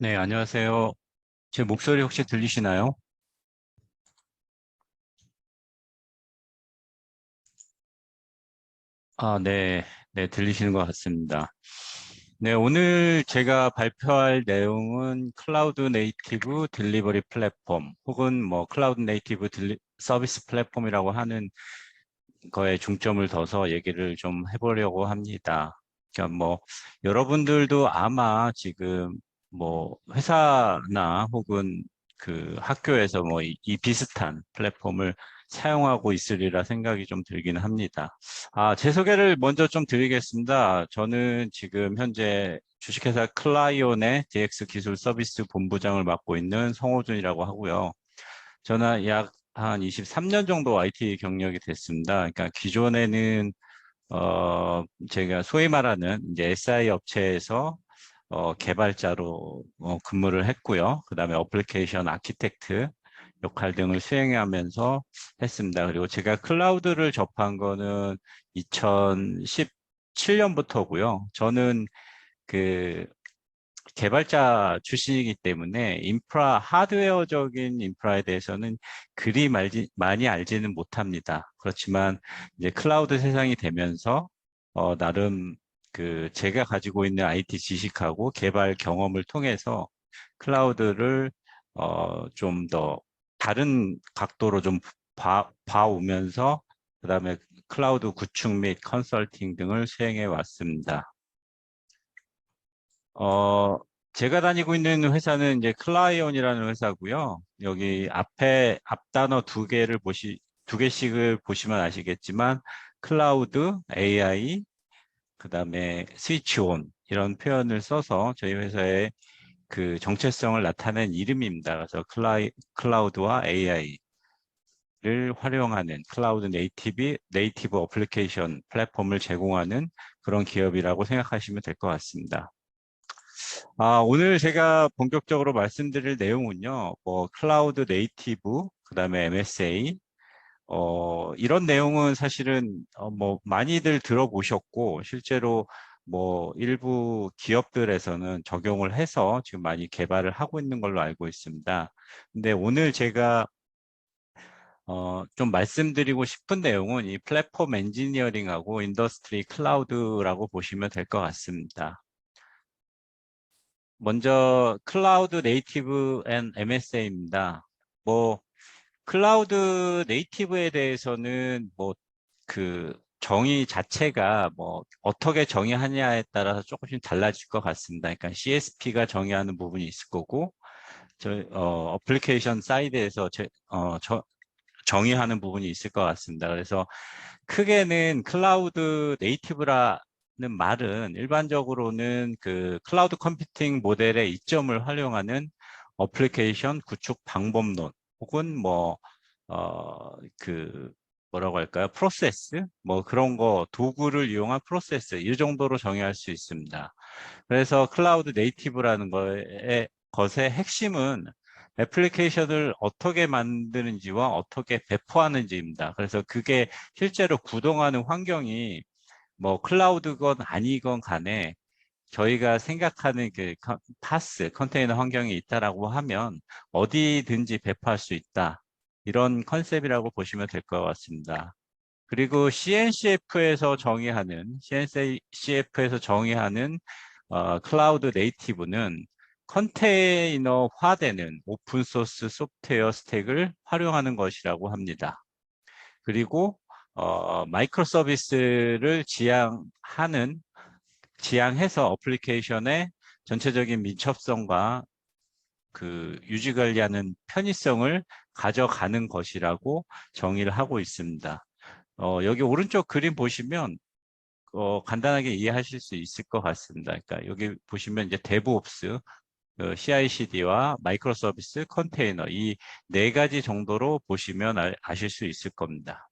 네, 안녕하세요. 제 목소리 혹시 들리시나요? 네, 네, 들리시는 것 같습니다. 네, 오늘 제가 발표할 내용은 클라우드 네이티브 딜리버리 플랫폼 혹은 뭐 클라우드 네이티브 서비스 플랫폼이라고 하는 거에 중점을 둬서 얘기를 좀 해보려고 합니다. 그러니까 뭐 여러분들도 아마 지금 뭐 회사나 혹은 그 학교에서 뭐 이 비슷한 플랫폼을 사용하고 있으리라 생각이 좀 들기는 합니다. 제 소개를 먼저 좀 드리겠습니다. 저는 지금 현재 주식회사 클라이온의 DX 기술 서비스 본부장을 맡고 있는 성호준이라고 하고요. 저는 약 한 23년 정도 IT 경력이 됐습니다. 그러니까 기존에는 제가 소위 말하는 이제 SI 업체에서 개발자로 근무를 했고요. 그다음에 어플리케이션 아키텍트 역할 등을 수행하면서 했습니다. 그리고 제가 클라우드를 접한 거는 2017년부터고요. 저는 그 개발자 출신이기 때문에 인프라, 하드웨어적인 인프라에 대해서는 많이 알지는 못합니다. 그렇지만 이제 클라우드 세상이 되면서 나름 그 제가 가지고 있는 IT 지식하고 개발 경험을 통해서 클라우드를 좀 더 다른 각도로 좀 봐오면서 그다음에 클라우드 구축 및 컨설팅 등을 수행해 왔습니다. 어, 제가 다니고 있는 회사는 이제 클라이온이라는 회사고요. 여기 앞에 앞단어 두 개씩을 보시면 아시겠지만 클라우드, AI, 그다음에 스위치온 이런 표현을 써서 저희 회사의 그 정체성을 나타낸 이름입니다. 그래서 클라우드와 AI를 활용하는 클라우드 네이티브 어플리케이션 플랫폼을 제공하는 그런 기업이라고 생각하시면 될 것 같습니다. 오늘 제가 본격적으로 말씀드릴 내용은요, 뭐, 클라우드 네이티브, 그 다음에 MSA, 이런 내용은 사실은, 뭐, 많이들 들어보셨고, 실제로 뭐, 일부 기업들에서는 적용을 해서 지금 많이 개발을 하고 있는 걸로 알고 있습니다. 근데 오늘 제가, 좀 말씀드리고 싶은 내용은 이 플랫폼 엔지니어링하고 인더스트리 클라우드라고 보시면 될 것 같습니다. 먼저 클라우드 네이티브 앤 MSA입니다. 뭐 클라우드 네이티브에 대해서는 뭐 그 정의 자체가 뭐 어떻게 정의하냐에 따라서 조금씩 달라질 것 같습니다. 그러니까 CSP가 정의하는 부분이 있을 거고 어플리케이션 사이드에서 정의하는 부분이 있을 것 같습니다. 그래서 크게는 클라우드 네이티브라는 말은 일반적으로는 그 클라우드 컴퓨팅 모델의 이점을 활용하는 어플리케이션 구축 방법론 혹은 그 뭐라고 할까요? 프로세스? 뭐 그런 거 도구를 이용한 프로세스 이 정도로 정의할 수 있습니다. 그래서 클라우드 네이티브라는 것의 핵심은 애플리케이션을 어떻게 만드는지와 어떻게 배포하는지입니다. 그래서 그게 실제로 구동하는 환경이 뭐 클라우드건 아니건 간에 저희가 생각하는 그 파스, 컨테이너 환경이 있다라고 하면 어디든지 배포할 수 있다. 이런 컨셉이라고 보시면 될 것 같습니다. 그리고 CNCF에서 정의하는 클라우드 네이티브는 컨테이너화되는 오픈소스 소프트웨어 스택을 활용하는 것이라고 합니다. 그리고 마이크로 서비스를 지향해서 어플리케이션의 전체적인 민첩성과 그 유지 관리하는 편의성을 가져가는 것이라고 정의를 하고 있습니다. 여기 오른쪽 그림 보시면 간단하게 이해하실 수 있을 것 같습니다. 그러니까 여기 보시면 이제 데브옵스, CI/CD와 마이크로 서비스, 컨테이너 이 네 가지 정도로 보시면 아실 수 있을 겁니다.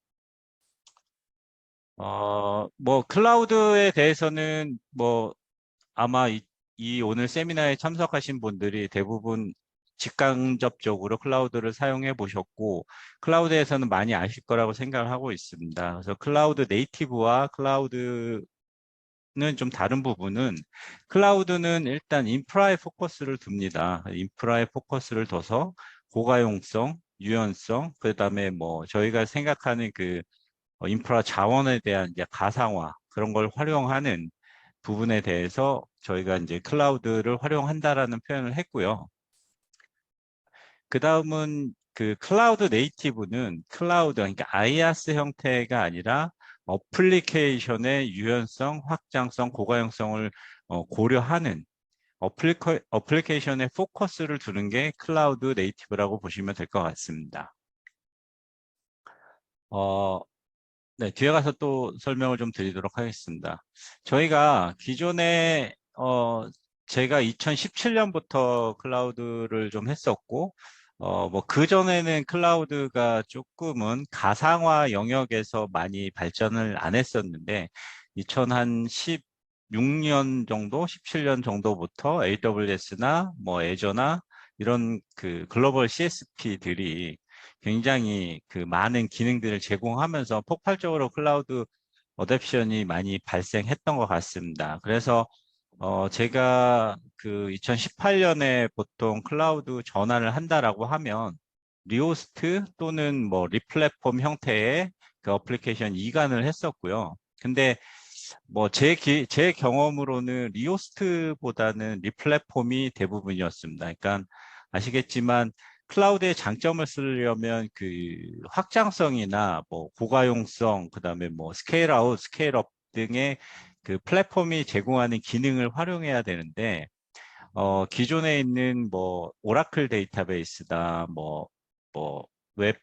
뭐 클라우드에 대해서는 뭐 아마 이 오늘 세미나에 참석하신 분들이 대부분 직간접적으로 클라우드를 사용해 보셨고 클라우드에서는 많이 아실 거라고 생각을 하고 있습니다. 그래서 클라우드 네이티브와 클라우드 좀 다른 부분은 클라우드는 일단 인프라에 포커스를 둡니다. 인프라에 포커스를 둬서 고가용성, 유연성, 그다음에 뭐 저희가 생각하는 그 인프라 자원에 대한 이제 가상화 그런 걸 활용하는 부분에 대해서 저희가 이제 클라우드를 활용한다라는 표현을 했고요. 그 다음은 그 클라우드 네이티브는 클라우드, 그러니까 IaaS 형태가 아니라 어플리케이션의 유연성, 확장성, 고가용성을 고려하는 어플리케이션에 포커스를 두는 게 클라우드 네이티브라고 보시면 될 것 같습니다. 네, 뒤에 가서 또 설명을 좀 드리도록 하겠습니다. 저희가 기존에 제가 2017년부터 클라우드를 좀 했었고 뭐 그전에는 클라우드가 조금은 가상화 영역에서 많이 발전을 안 했었는데 2016년 정도, 17년 정도부터 AWS나 뭐 애저나 이런 그 글로벌 CSP들이 굉장히 그 많은 기능들을 제공하면서 폭발적으로 클라우드 어댑션이 많이 발생했던 것 같습니다. 그래서 제가 그 2018년에 보통 클라우드 전환을 한다라고 하면 리호스트 또는 뭐 리플랫폼 형태의 그 어플리케이션 이관을 했었고요. 근데 뭐 제 경험으로는 리호스트보다는 리플랫폼이 대부분이었습니다. 그러니까 아시겠지만 클라우드의 장점을 쓰려면 그 확장성이나 뭐 고가용성, 그다음에 뭐 스케일 아웃, 스케일 업 등의 그 플랫폼이 제공하는 기능을 활용해야 되는데 기존에 있는 뭐 오라클 데이터베이스다, 뭐웹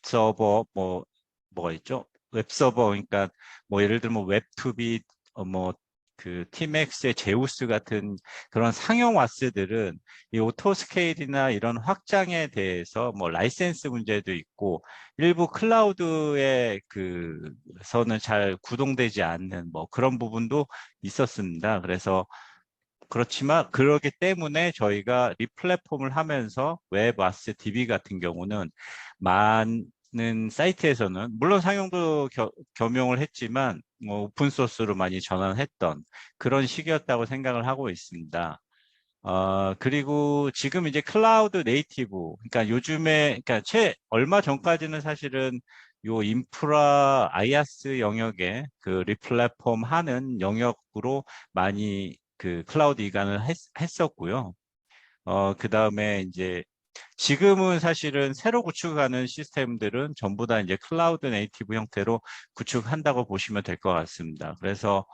서버 뭐가 있죠? 웹 서버 그러니까 뭐 예를 들면 웹투비 뭐그 티맥스의 제우스 같은 그런 상용 와스들은 이 오토 스케일이나 이런 확장에 대해서 뭐 라이센스 문제도 있고 일부 클라우드에 그서는 잘 구동되지 않는 뭐 그런 부분도 있었습니다. 그래서 그렇지만 그러기 때문에 저희가 리플랫폼을 하면서 웹아스 DB 같은 경우는 많은 사이트에서는 물론 상용도 겸용을 했지만 뭐 오픈 소스로 많이 전환했던 그런 시기였다고 생각을 하고 있습니다. 그리고 지금 이제 클라우드 네이티브, 그러니까 요즘에, 그러니까 얼마 전까지는 사실은 요 인프라 IaaS 영역에 그 리플랫폼 하는 영역으로 많이 그 클라우드 이관을 했었고요. 그 다음에 이제 지금은 사실은 새로 구축하는 시스템들은 전부 다 이제 클라우드 네이티브 형태로 구축한다고 보시면 될 것 같습니다. 그래서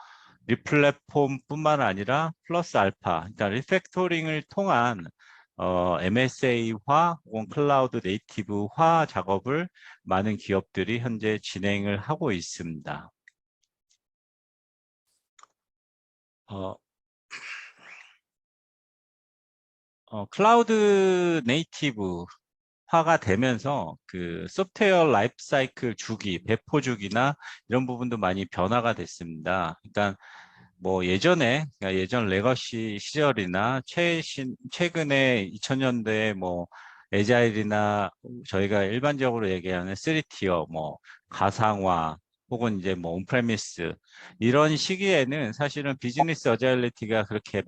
리플랫폼뿐만 아니라 플러스 알파, 그러니까 리팩토링을 통한 MSA화 혹은 클라우드 네이티브화 작업을 많은 기업들이 현재 진행을 하고 있습니다. 어, 클라우드 네이티브화가 되면서 그 소프트웨어 라이프 사이클 주기, 배포 주기나 이런 부분도 많이 변화가 됐습니다. 그러니까 뭐 예전에 그러니까 예전 레거시 시절이나 최근에 2000년대 뭐 에자일이나 저희가 일반적으로 얘기하는 3티어 뭐 가상화 혹은 이제 뭐 온프레미스 이런 시기에는 사실은 비즈니스 어자일리티가 그렇게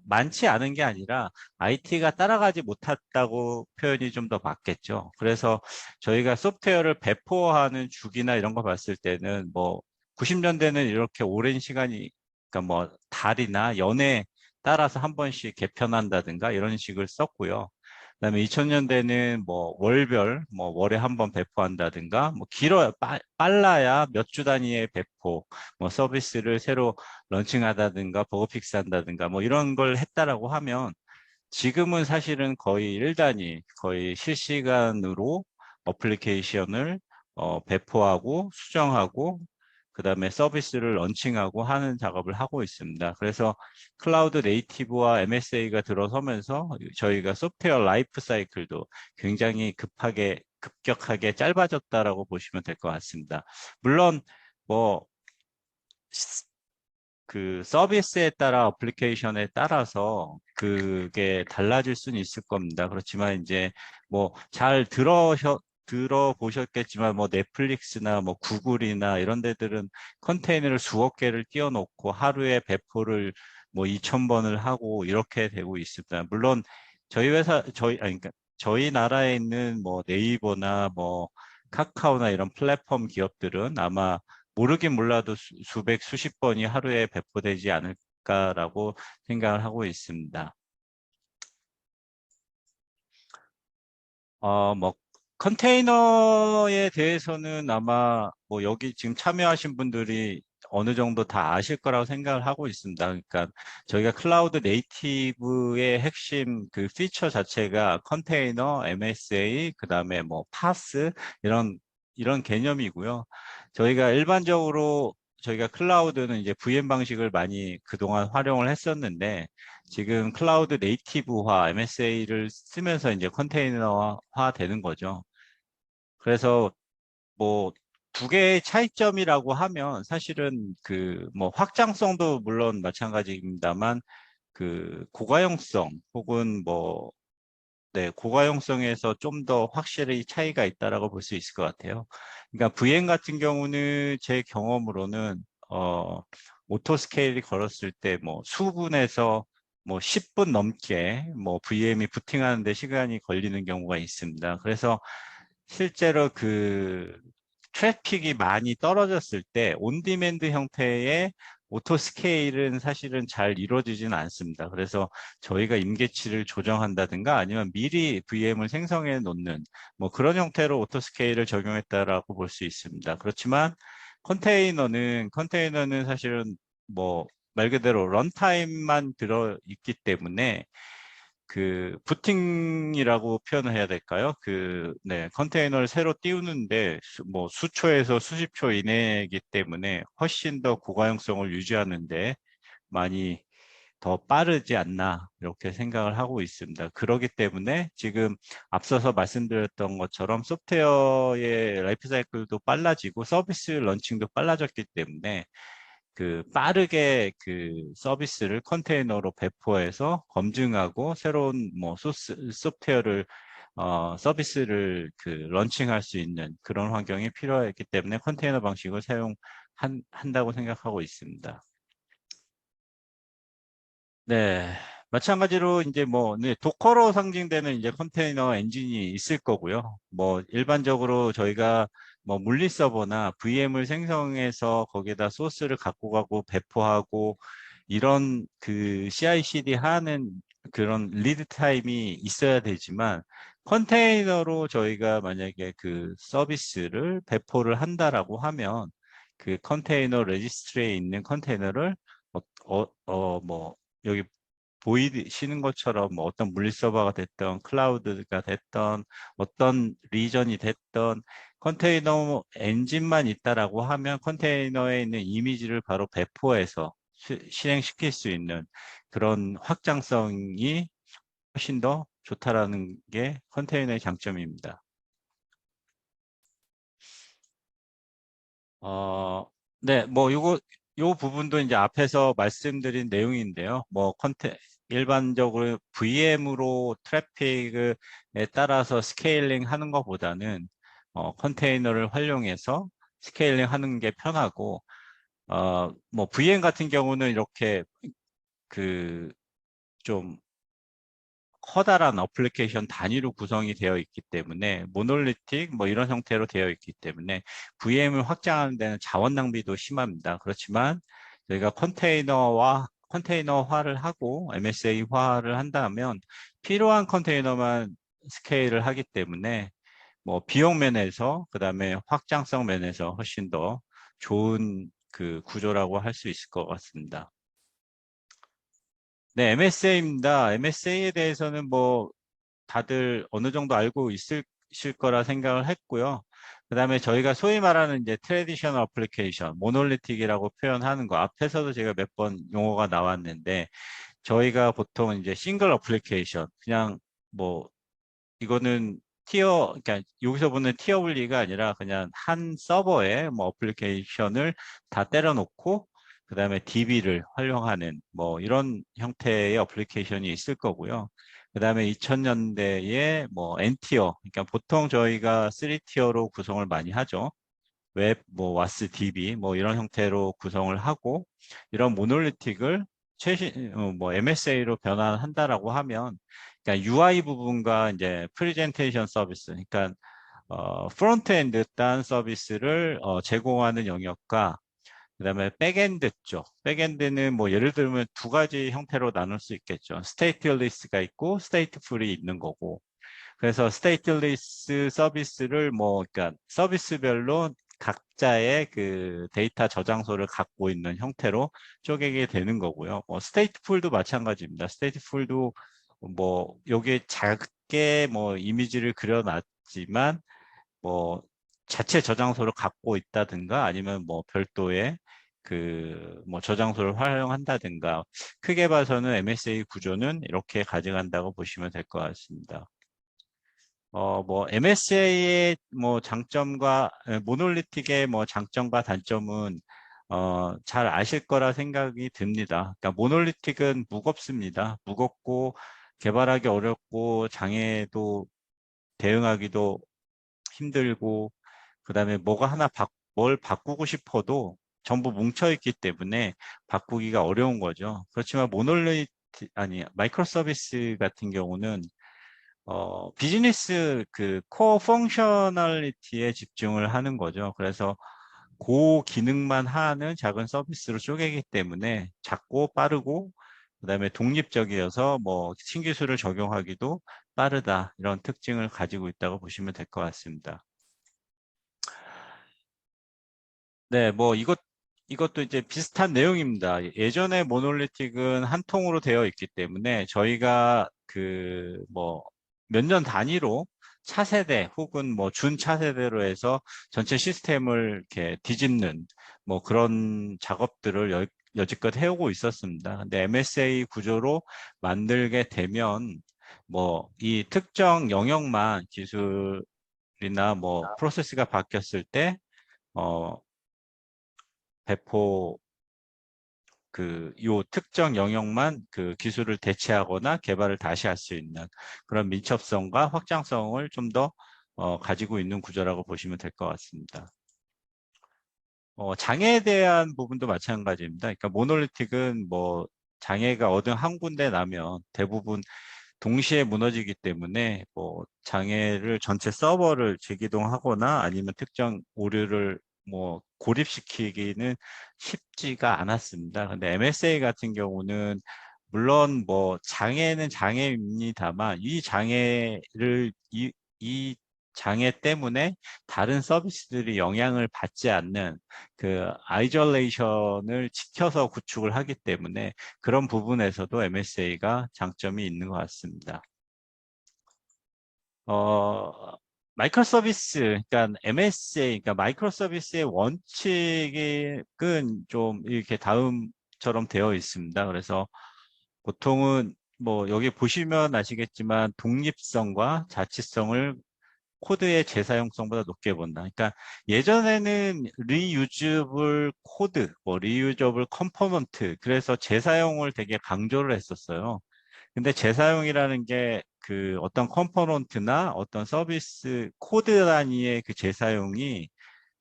많지 않은 게 아니라 IT가 따라가지 못했다고 표현이 좀 더 맞겠죠. 그래서 저희가 소프트웨어를 배포하는 주기나 이런 거 봤을 때는 뭐 90년대는 이렇게 오랜 시간이 그러니까 뭐 달이나 연에 따라서 한 번씩 개편한다든가 이런 식을 썼고요. 그다음에 2000년대는 뭐 월별 뭐 월에 한 번 배포한다든가 뭐 빨라야 몇 주 단위의 배포 뭐 서비스를 새로 런칭하다든가 버그 픽스한다든가 뭐 이런 걸 했다라고 하면 지금은 사실은 거의 1단위 거의 실시간으로 어플리케이션을 배포하고 수정하고 그다음에 서비스를 런칭하고 하는 작업을 하고 있습니다. 그래서 클라우드 네이티브와 MSA가 들어서면서 저희가 소프트웨어 라이프 사이클도 굉장히 급격하게 짧아졌다라고 보시면 될 것 같습니다. 물론 뭐 그 서비스에 따라 어플리케이션에 따라서 그게 달라질 수는 있을 겁니다. 그렇지만 이제 뭐 잘 들어보셨겠지만 뭐 넷플릭스나 뭐 구글이나 이런 데들은 컨테이너를 수억 개를 띄워놓고 하루에 배포를 뭐 2,000번을 하고 이렇게 되고 있습니다. 물론 저희 회사 아니 그러니까 저희 나라에 있는 뭐 네이버나 뭐 카카오나 이런 플랫폼 기업들은 아마 모르긴 몰라도 수백 수십 번이 하루에 배포되지 않을까라고 생각을 하고 있습니다. 뭐 컨테이너에 대해서는 아마 뭐 여기 지금 참여하신 분들이 어느 정도 다 아실 거라고 생각을 하고 있습니다. 그러니까 저희가 클라우드 네이티브의 핵심 그 피처 자체가 컨테이너, MSA, 그다음에 뭐 파스 이런 개념이고요. 저희가 일반적으로 저희가 클라우드는 이제 VM 방식을 많이 그동안 활용을 했었는데 지금 클라우드 네이티브화 MSA를 쓰면서 이제 컨테이너화 되는 거죠. 그래서 뭐 두 개의 차이점이라고 하면 사실은 그 뭐 확장성도 물론 마찬가지입니다만 그 고가용성 혹은 뭐 네, 고가용성에서 좀 더 확실히 차이가 있다라고 볼 수 있을 것 같아요. 그러니까 VM 같은 경우는 제 경험으로는 오토 스케일이 걸었을 때 뭐 수분에서 뭐 10분 넘게 뭐 VM이 부팅하는데 시간이 걸리는 경우가 있습니다. 그래서 실제로 그 트래픽이 많이 떨어졌을 때 온디맨드 형태의 오토 스케일은 사실은 잘 이루어지지는 않습니다. 그래서 저희가 임계치를 조정한다든가 아니면 미리 VM을 생성해 놓는 뭐 그런 형태로 오토 스케일을 적용했다라고 볼 수 있습니다. 그렇지만 컨테이너는 사실은 뭐 말 그대로 런타임만 들어 있기 때문에 그 부팅이라고 표현을 해야 될까요? 그 네, 컨테이너를 새로 띄우는데 뭐 수초에서 수십 초 이내이기 때문에 훨씬 더 고가용성을 유지하는데 많이 더 빠르지 않나 이렇게 생각을 하고 있습니다. 그렇기 때문에 지금 앞서서 말씀드렸던 것처럼 소프트웨어의 라이프 사이클도 빨라지고 서비스 런칭도 빨라졌기 때문에 그 빠르게 그 서비스를 컨테이너로 배포해서 검증하고 새로운 뭐 소프트웨어를 서비스를 그 런칭할 수 있는 그런 환경이 필요했기 때문에 컨테이너 방식을 사용한다고 생각하고 있습니다. 네. 마찬가지로 이제 뭐 네, 도커로 상징되는 이제 컨테이너 엔진이 있을 거고요. 뭐 일반적으로 저희가 뭐 물리 서버나 VM을 생성해서 거기에다 소스를 갖고 가고 배포하고 이런 그 CI/CD 하는 그런 리드 타임이 있어야 되지만 컨테이너로 저희가 만약에 그 서비스를 배포를 한다라고 하면 그 컨테이너 레지스트리에 있는 컨테이너를 뭐 여기 보이시는 것처럼 뭐 어떤 물리 서버가 됐던 클라우드가 됐던 어떤 리전이 됐던 컨테이너 엔진만 있다라고 하면 컨테이너에 있는 이미지를 바로 배포해서 실행시킬 수 있는 그런 확장성이 훨씬 더 좋다라는 게 컨테이너의 장점입니다. 네, 뭐 요 부분도 이제 앞에서 말씀드린 내용인데요. 뭐 일반적으로 VM으로 트래픽에 따라서 스케일링 하는 것보다는 컨테이너를 활용해서 스케일링 하는 게 편하고 뭐 VM 같은 경우는 이렇게 그좀 커다란 어플리케이션 단위로 구성이 되어 있기 때문에 모놀리틱 뭐 이런 형태로 되어 있기 때문에 VM을 확장하는 데는 자원 낭비도 심합니다. 그렇지만 저희가 컨테이너화를 하고 MSA화를 한다면 필요한 컨테이너만 스케일을 하기 때문에 뭐 비용 면에서 그다음에 확장성 면에서 훨씬 더 좋은 그 구조라고 할 수 있을 것 같습니다. 네, MSA입니다. MSA에 대해서는 뭐 다들 어느 정도 알고 있으실 거라 생각을 했고요. 그다음에 저희가 소위 말하는 이제 트래디셔널 어플리케이션, 모놀리틱이라고 표현하는 거 앞에서도 제가 몇 번 용어가 나왔는데 저희가 보통 이제 싱글 어플리케이션 그냥 뭐 이거는 그러니까 여기서 보는 티어 분리가 아니라 그냥 한 서버에 뭐 어플리케이션을 다 때려 놓고 그다음에 DB를 활용하는 뭐 이런 형태의 어플리케이션이 있을 거고요. 그다음에 2000년대에 뭐 N티어, 그러니까 보통 저희가 3티어로 구성을 많이 하죠. 웹, 뭐 와스 DB 뭐 이런 형태로 구성을 하고 이런 모놀리틱을 최신 뭐 MSA로 변환한다라고 하면 그러니까 UI 부분과 이제 프레젠테이션 서비스, 그러니까 프론트엔드 딴 서비스를 제공하는 영역과 그다음에 백엔드 쪽. 백엔드는 뭐 예를 들면 두 가지 형태로 나눌 수 있겠죠. 스테이트리스가 있고 스테이트풀이 있는 거고. 그래서 스테이트리스 서비스를 뭐 그러니까 서비스별로 각자의 그 데이터 저장소를 갖고 있는 형태로 쪼개게 되는 거고요. 스테이트풀도 마찬가지입니다. 스테이트풀도 뭐 여기에 작게 뭐 이미지를 그려놨지만 뭐 자체 저장소를 갖고 있다든가 아니면 뭐 별도의 그 뭐 저장소를 활용한다든가 크게 봐서는 MSA 구조는 이렇게 가져간다고 보시면 될 것 같습니다. 뭐 MSA의 뭐 장점과 모놀리틱의 뭐 장점과 단점은 잘 아실 거라 생각이 듭니다. 그러니까 모놀리틱은 무겁습니다. 무겁고 개발하기 어렵고 장애도 대응하기도 힘들고 그다음에 뭐가 하나 뭘 바꾸고 싶어도 전부 뭉쳐 있기 때문에 바꾸기가 어려운 거죠. 그렇지만 모놀리티 아니 마이크로 서비스 같은 경우는 비즈니스 그 코어 펑셔널리티에 집중을 하는 거죠. 그래서 고 기능만 하는 작은 서비스로 쪼개기 때문에 작고 빠르고 그다음에 독립적이어서 뭐 신기술을 적용하기도 빠르다 이런 특징을 가지고 있다고 보시면 될 것 같습니다. 네, 뭐 이것도 이제 비슷한 내용입니다. 예전에 모놀리틱은 한 통으로 되어 있기 때문에 저희가 그 뭐 몇 년 단위로 차세대 혹은 뭐 준차세대로 해서 전체 시스템을 이렇게 뒤집는 뭐 그런 작업들을 여지껏 해오고 있었습니다. 근데 MSA 구조로 만들게 되면 뭐 이 특정 영역만 기술이나 뭐 프로세스가 바뀌었을 때 어, 배포 요 특정 영역만 그 기술을 대체하거나 개발을 다시 할 수 있는 그런 민첩성과 확장성을 좀 더 가지고 있는 구조라고 보시면 될 것 같습니다. 장애에 대한 부분도 마찬가지입니다. 그러니까 모놀리틱은 뭐 장애가 어느 한 군데 나면 대부분 동시에 무너지기 때문에 뭐 장애를 전체 서버를 재기동하거나 아니면 특정 오류를 뭐 고립시키기는 쉽지가 않았습니다. 근데 MSA 같은 경우는 물론 뭐 장애는 장애입니다만 이 장애를 이 장애 때문에 다른 서비스들이 영향을 받지 않는 그 아이졸레이션을 지켜서 구축을 하기 때문에 그런 부분에서도 MSA가 장점이 있는 것 같습니다. 마이크로 서비스, 그러니까 MSA, 그러니까 마이크로 서비스의 원칙은 좀 이렇게 다음처럼 되어 있습니다. 그래서 보통은 뭐 여기 보시면 아시겠지만 독립성과 자치성을 코드의 재사용성보다 높게 본다. 그러니까 예전에는 리유저블 코드, 뭐 리유저블 컴포넌트, 그래서 재사용을 되게 강조를 했었어요. 근데 재사용이라는 게 그 어떤 컴포넌트나 어떤 서비스 코드 단위의 그 재사용이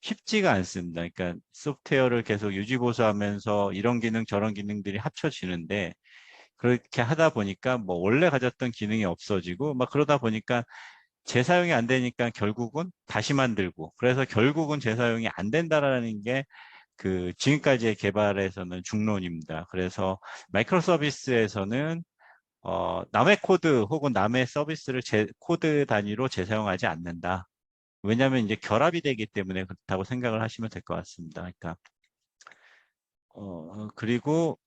쉽지가 않습니다. 그러니까 소프트웨어를 계속 유지보수하면서 이런 기능 저런 기능들이 합쳐지는데 그렇게 하다 보니까 뭐 원래 가졌던 기능이 없어지고 막 그러다 보니까 재사용이 안 되니까 결국은 다시 만들고 그래서 결국은 재사용이 안 된다라는 게 그 지금까지의 개발에서는 중론입니다. 그래서 마이크로 서비스에서는 남의 코드 혹은 남의 서비스를 코드 단위로 재사용하지 않는다. 왜냐하면 이제 결합이 되기 때문에 그렇다고 생각을 하시면 될 것 같습니다. 그러니까 그리고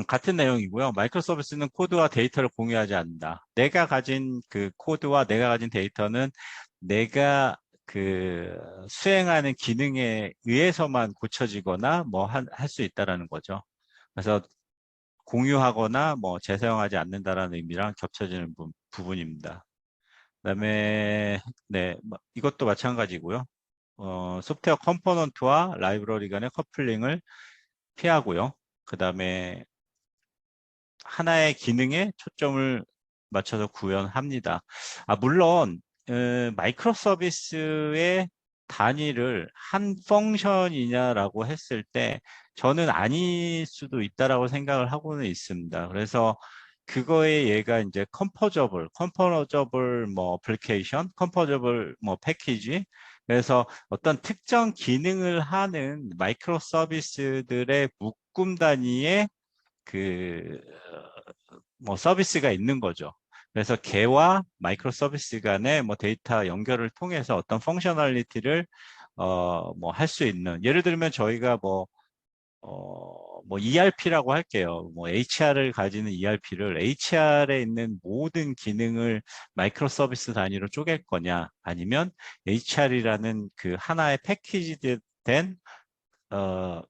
같은 내용이고요. 마이크로 서비스는 코드와 데이터를 공유하지 않는다. 내가 가진 그 코드와 내가 가진 데이터는 내가 그 수행하는 기능에 의해서만 고쳐지거나 뭐 할 수 있다라는 거죠. 그래서 공유하거나 뭐 재사용하지 않는다라는 의미랑 겹쳐지는 부분입니다. 그다음에 네, 이것도 마찬가지고요. 소프트웨어 컴포넌트와 라이브러리 간의 커플링을 피하고요. 그다음에 하나의 기능에 초점을 맞춰서 구현합니다. 물론 마이크로 서비스의 단위를 한 펑션이냐라고 했을 때 저는 아닐 수도 있다라고 생각을 하고는 있습니다. 그래서 그거에 얘가 이제 컴포저블 뭐 어플리케이션, 컴포저블 뭐 패키지. 그래서 어떤 특정 기능을 하는 마이크로 서비스들의 묶음 단위의 그 뭐 서비스가 있는 거죠. 그래서 걔와 마이크로 서비스 간의 뭐 데이터 연결을 통해서 어떤 펑셔널리티를 뭐 할 수 있는, 예를 들면 저희가 뭐 ERP라고 할게요. 뭐 HR을 가지는 ERP를 HR에 있는 모든 기능을 마이크로 서비스 단위로 쪼갤 거냐, 아니면 HR이라는 그 하나의 패키지된 어,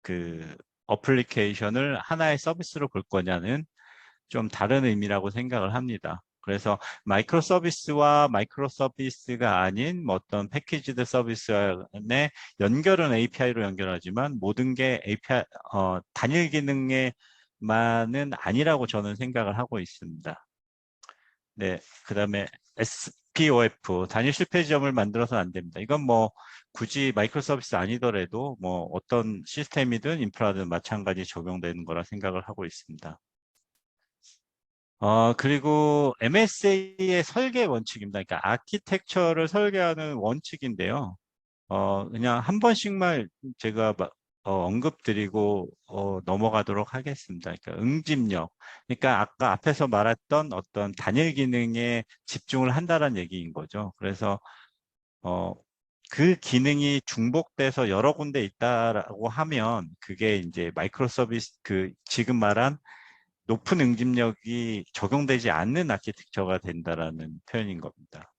그 어플리케이션을 하나의 서비스로 볼 거냐는 좀 다른 의미라고 생각을 합니다. 그래서 마이크로 서비스와 마이크로 서비스가 아닌 뭐 어떤 패키지드 서비스 안에 연결은 API로 연결하지만 모든 게 API 단일 기능에만은 아니라고 저는 생각을 하고 있습니다. 네, 그다음에 SPOF 단일 실패 지점을 만들어서는 안 됩니다. 이건 뭐 굳이 마이크로 서비스 아니더라도 뭐 어떤 시스템이든 인프라든 마찬가지 적용되는 거라 생각을 하고 있습니다. 그리고 MSA의 설계 원칙입니다. 그러니까 아키텍처를 설계하는 원칙인데요. 그냥 한 번씩만 제가 언급드리고 넘어가도록 하겠습니다. 그러니까 응집력. 그러니까 아까 앞에서 말했던 어떤 단일 기능에 집중을 한다는 얘기인 거죠. 그래서 어, 그 기능이 중복돼서 여러 군데 있다라고 하면 그게 이제 마이크로 서비스 그 지금 말한 높은 응집력이 적용되지 않는 아키텍처가 된다라는 표현인 겁니다.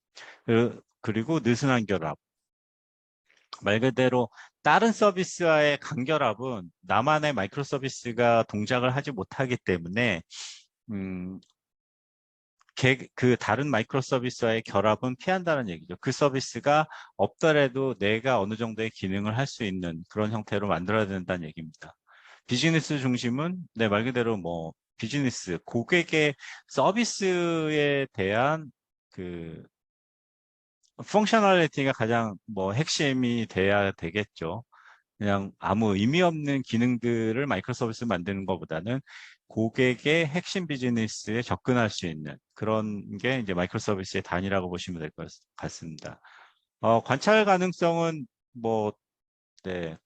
그리고 느슨한 결합. 말 그대로 다른 서비스와의 간결합은 나만의 마이크로 서비스가 동작을 하지 못하기 때문에 음, 그 다른 마이크로 서비스와의 결합은 피한다는 얘기죠. 그 서비스가 없더라도 내가 어느 정도의 기능을 할 수 있는 그런 형태로 만들어야 된다는 얘기입니다. 비즈니스 중심은 네, 말 그대로 뭐 비즈니스, 고객의 서비스에 대한 그 펑셔널리티가 가장 뭐 핵심이 돼야 되겠죠. 그냥 아무 의미 없는 기능들을 마이크로 서비스 만드는 것보다는 고객의 핵심 비즈니스에 접근할 수 있는 그런 게 이제 마이크로 서비스의 단위라고 보시면 될 것 같습니다. 관찰 가능성은 뭐, 네,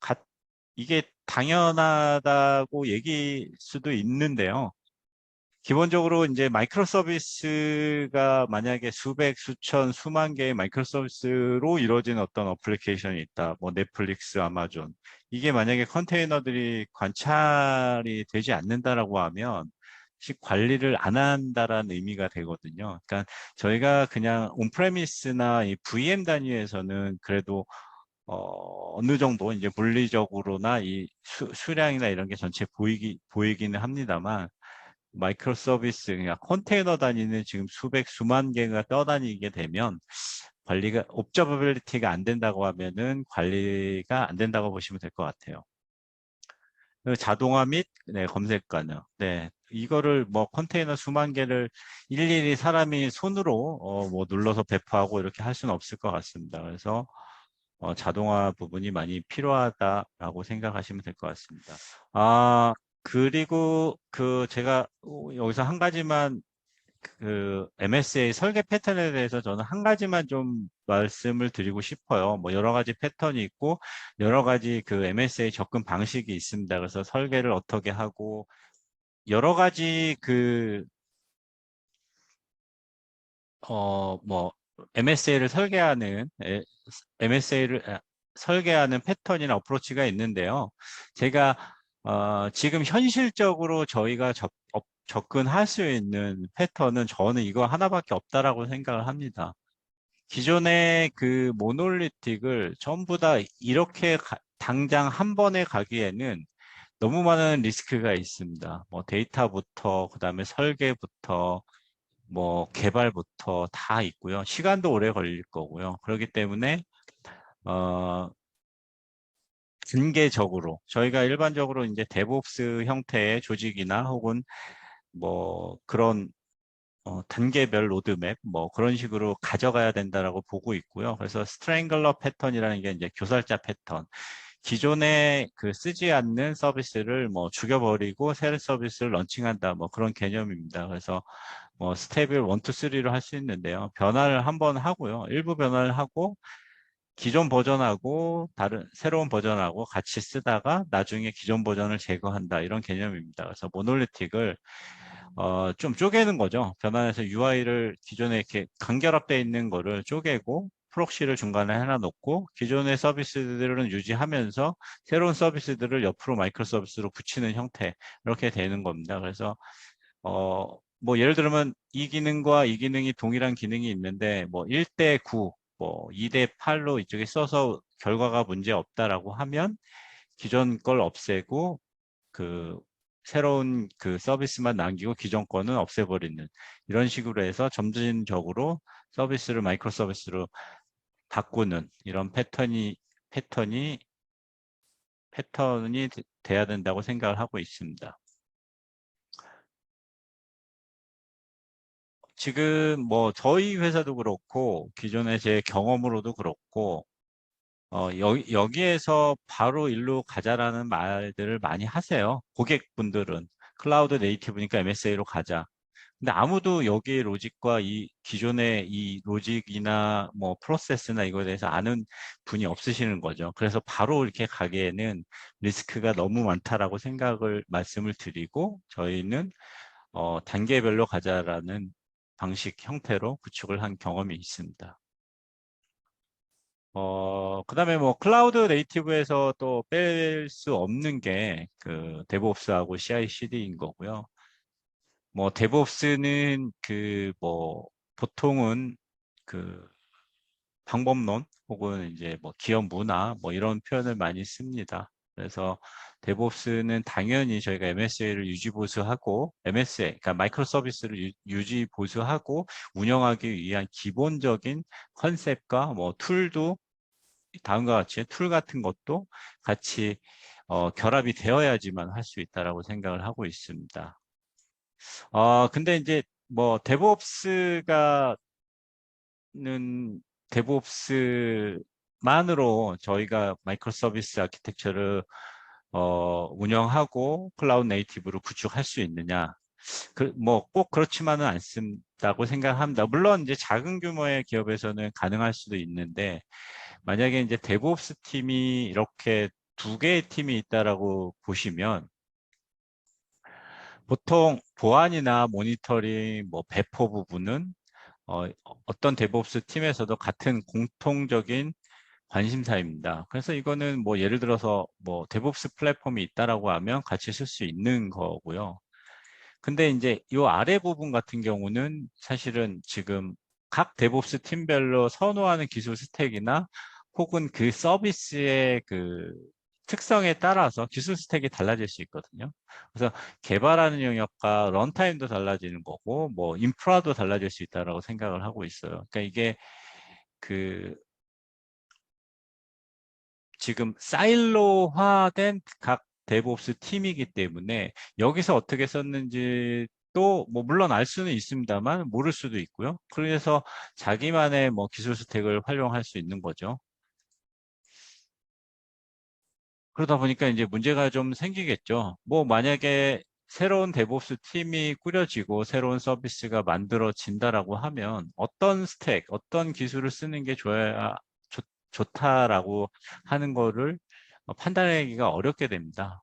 이게 당연하다고 얘기일 수도 있는데요. 기본적으로 이제 마이크로 서비스가 만약에 수백, 수천, 수만 개의 마이크로 서비스로 이루어진 어떤 어플리케이션이 있다. 뭐 넷플릭스, 아마존. 이게 만약에 컨테이너들이 관찰이 되지 않는다라고 하면 즉 관리를 안 한다라는 의미가 되거든요. 그러니까 저희가 그냥 온프레미스나 이 VM 단위에서는 그래도 어느 정도 이제 물리적으로나 이 수량이나 이런 게 전체 보이기는 합니다만 마이크로 서비스, 그냥 컨테이너 단위는 지금 수백, 수만 개가 떠다니게 되면 관리가, 옵저버빌리티가 안 된다고 하면은 관리가 안 된다고 보시면 될 것 같아요. 그리고 자동화 및 네, 검색 가능. 네, 이거를 뭐 컨테이너 수만 개를 일일이 사람이 손으로 뭐 눌러서 배포하고 이렇게 할 수는 없을 것 같습니다. 그래서 자동화 부분이 많이 필요하다라고 생각하시면 될 것 같습니다. 그리고 제가 여기서 한 가지만 그 MSA 설계 패턴에 대해서 저는 한 가지만 좀 말씀을 드리고 싶어요. 뭐 여러 가지 패턴이 있고 여러 가지 그 MSA 접근 방식이 있습니다. 그래서 설계를 어떻게 하고 여러 가지 뭐 MSA를 설계하는 패턴이나 어프로치가 있는데요. 제가 지금 현실적으로 저희가 접근할 수 있는 패턴은 저는 이거 하나밖에 없다라고 생각을 합니다. 기존의 그 모놀리틱을 전부 다 이렇게 당장 한 번에 가기에는 너무 많은 리스크가 있습니다. 뭐 데이터부터 그다음에 설계부터 뭐 개발부터 다 있고요. 시간도 오래 걸릴 거고요. 그렇기 때문에 어 단계적으로 저희가 일반적으로 이제 데브옵스 형태의 조직이나 혹은 뭐 그런 단계별 로드맵 뭐 그런 식으로 가져가야 된다라고 보고 있고요. 그래서 스트랭글러 패턴이라는 게 이제 교살자 패턴. 기존에 그 쓰지 않는 서비스를 뭐 죽여버리고 새 서비스를 런칭한다 뭐 그런 개념입니다. 그래서 뭐 스텝을 1, 2, 3로 할 수 있는데요. 변화를 한번 하고요. 일부 변화를 하고 기존 버전하고 다른 새로운 버전하고 같이 쓰다가 나중에 기존 버전을 제거한다 이런 개념입니다. 그래서 모놀리틱을 좀 쪼개는 거죠. 변환해서 UI를 기존에 이렇게 간결합되어 있는 거를 쪼개고 프록시를 중간에 하나 놓고 기존의 서비스들은 유지하면서 새로운 서비스들을 옆으로 마이크로 서비스로 붙이는 형태 이렇게 되는 겁니다. 그래서 뭐 예를 들면 이 기능과 이 기능이 동일한 기능이 있는데 뭐 1대 9, 뭐 2대 8로 이쪽에 써서 결과가 문제 없다라고 하면 기존 걸 없애고 그 새로운 그 서비스만 남기고 기존 거는 없애버리는 이런 식으로 해서 점진적으로 서비스를 마이크로 서비스로 바꾸는 이런 패턴이 돼야 된다고 생각을 하고 있습니다. 지금 뭐 저희 회사도 그렇고 기존에 제 경험으로도 그렇고 여기에서 바로 일로 가자라는 말들을 많이 하세요. 고객분들은 클라우드 네이티브니까 MSA로 가자. 근데 아무도 여기의 로직과 이 기존의 이 로직이나 뭐 프로세스나 이거에 대해서 아는 분이 없으시는 거죠. 그래서 바로 이렇게 가기에는 리스크가 너무 많다라고 생각을 말씀을 드리고 저희는 단계별로 가자라는 방식 형태로 구축을 한 경험이 있습니다. 그다음에 뭐 클라우드 네이티브에서 또 뺄 수 없는 게 그 데브옵스하고 CI/CD인 거고요. 뭐 데브옵스는 그 뭐 보통은 그 방법론 혹은 이제 뭐 기업 문화 뭐 이런 표현을 많이 씁니다. 그래서 데브옵스는 당연히 저희가 MSA를 유지 보수하고 MSA 그러니까 마이크로 서비스를 유지 보수하고 운영하기 위한 기본적인 컨셉과 뭐 툴도 다음과 같이 툴 같은 것도 같이 결합이 되어야지만 할 수 있다라고 생각을 하고 있습니다. 근데 이제 뭐 데브옵스만으로 저희가 마이크로 서비스 아키텍처를 운영하고 클라우드 네이티브로 구축할 수 있느냐? 뭐 꼭 그렇지만은 않다고 생각합니다. 물론 이제 작은 규모의 기업에서는 가능할 수도 있는데 만약에 이제 데브옵스 팀이 이렇게 두 개의 팀이 있다라고 보시면 보통 보안이나 모니터링, 뭐 배포 부분은 어떤 데브옵스 팀에서도 같은 공통적인 관심사입니다. 그래서 이거는 뭐 예를 들어서 뭐 데브옵스 플랫폼이 있다라고 하면 같이 쓸 수 있는 거고요. 근데 이제 이 아래 부분 같은 경우는 사실은 지금 각 데브옵스 팀별로 선호하는 기술 스택이나 혹은 그 서비스의 그 특성에 따라서 기술 스택이 달라질 수 있거든요. 그래서 개발하는 영역과 런타임도 달라지는 거고, 뭐 인프라도 달라질 수 있다라고 생각을 하고 있어요. 그러니까 이게 그 지금 사일로화된 각 데브옵스 팀이기 때문에 여기서 어떻게 썼는지 또 뭐 물론 알 수는 있습니다만 모를 수도 있고요. 그래서 자기만의 뭐 기술 스택을 활용할 수 있는 거죠. 그러다 보니까 이제 문제가 좀 생기겠죠. 뭐 만약에 새로운 데브옵스 팀이 꾸려지고 새로운 서비스가 만들어진다라고 하면 어떤 스택, 어떤 기술을 쓰는 게 좋다라고 하는 거를 판단하기가 어렵게 됩니다.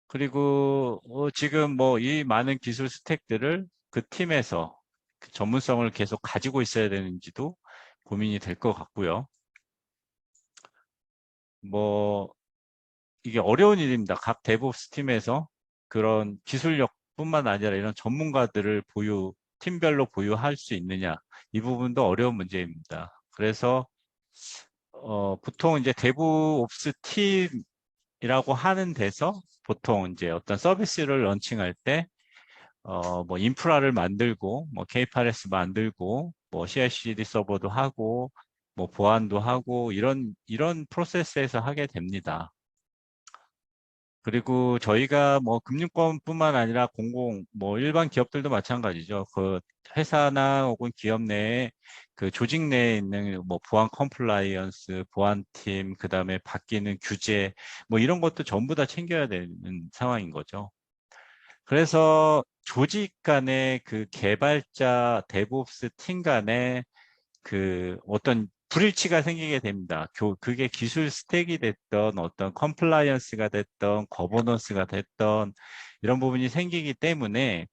그리고 지금 뭐 이 많은 기술 스택들을 그 팀에서 그 전문성을 계속 가지고 있어야 되는지도 고민이 될 것 같고요. 뭐 이게 어려운 일입니다. 각 데브옵스 팀에서 그런 기술력뿐만 아니라 이런 전문가들을 팀별로 보유할 수 있느냐 이 부분도 어려운 문제입니다. 그래서 보통 이제 데브옵스 팀이라고 하는 데서 보통 이제 어떤 서비스를 런칭할 때 뭐 인프라를 만들고 뭐 K8S 만들고 뭐 CI/CD 서버도 하고 뭐 보안도 하고 이런 프로세스에서 하게 됩니다. 그리고 저희가 뭐 금융권뿐만 아니라 공공 뭐 일반 기업들도 마찬가지죠. 그 회사나 혹은 기업 내에 그 조직 내에 있는 뭐 보안 컴플라이언스, 보안팀, 그다음에 바뀌는 규제 뭐 이런 것도 전부 다 챙겨야 되는 상황인 거죠. 그래서 조직 간의 그 개발자 데브옵스 팀 간의 그 어떤 불일치가 생기게 됩니다. 그게 기술 스택이 됐던 어떤 컴플라이언스가 됐던 거버넌스가 됐던 이런 부분이 생기기 때문에